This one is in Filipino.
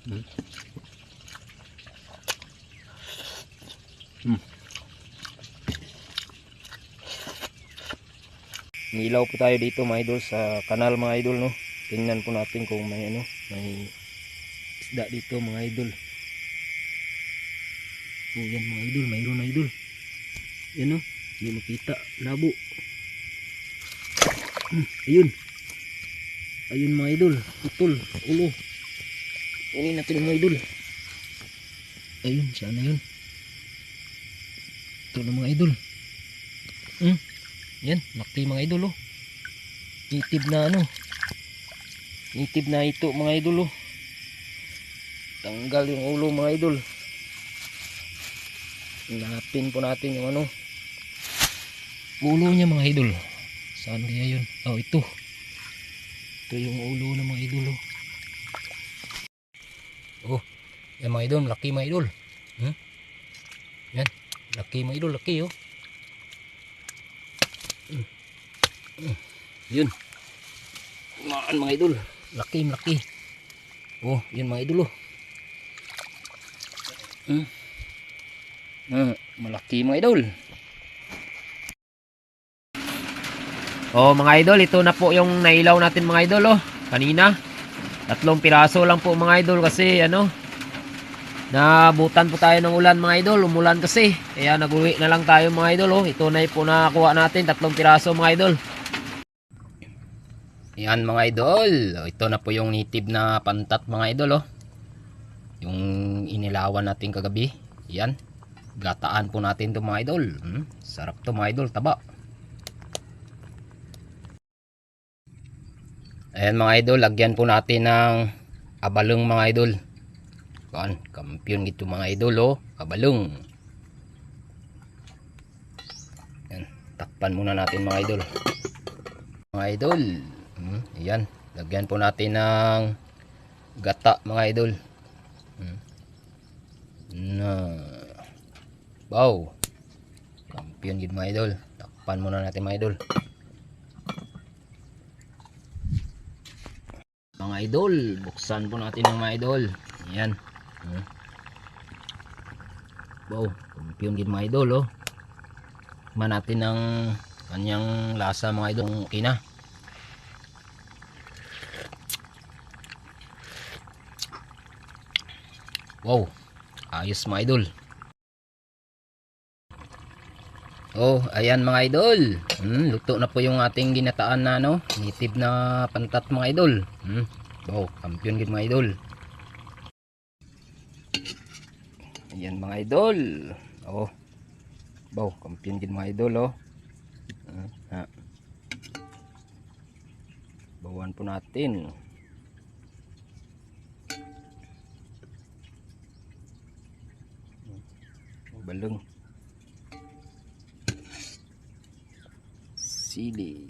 Hmm. Hmm. Nilaw po tayo dito mga idol sa kanal mga idol, no. Tingnan po natin kung may ano, may isda dito mga idol. Oh, yan mga idol, mayroon na idol. Yan, no. Hindi makita, labo. Ayun. Ayun mga idol, putol, ulo. Kunin natin mga idol. Ayun, sana yun. Ito na mga idol. Yan, laki mga idol, oh. Native na ano. Native na ito mga idol, oh. Tanggal yung ulo mga idol. Hanapin po natin yung ano, ulo niya mga idol. Saan kaya yun? Oh, ito. Ito yung ulo ng mga idol, oh. Oh, yan mga idol, laki mga idol. Yan, laki mga idol, laki, oh. Yun. Maan mga idol, laki, laki. Oh, yun mga idol, oh. Malaki mga idol. Oh mga idol, ito na po yung nailaw natin mga idol, oh. Kanina 3 piraso lang po mga idol kasi ano, nabutan po tayo ng ulan mga idol. Umulan kasi, kaya nag-uwi na lang tayo mga idol, oh. Ito na po nakakuha natin, 3 piraso mga idol. Yan mga idol, ito na po yung native na pantat mga idol, oh. Yung inilawan natin kagabi. Yan, gataan po natin to mga idol. Sarap to mga idol, taba. Ayan mga idol, lagyan po natin ng abalong mga idol. Kan, kampiyon gito mga idol, oh, abalong. Yan, takpan muna natin mga idol. Mga idol, ayan, lagyan po natin ng gata mga idol. Wow, kampiyon gito mga idol. Takpan muna natin mga idol. Mga idol, buksan po natin ng mga idol. Ayan. Wow, kampiyon gid mga idol, oh. Man natin ng kanyang lasa mga idol, okay na. Wow, ayos mga idol. Oh, ayan mga idol. Luto na po yung ating ginataan na no, native na pantat mga idol. Wow, kampiyon gid mga idol. Ayan mga idol. Oh. Wow, kampiyon gid mga idol, oh. Bawan po natin. Balong. Sili.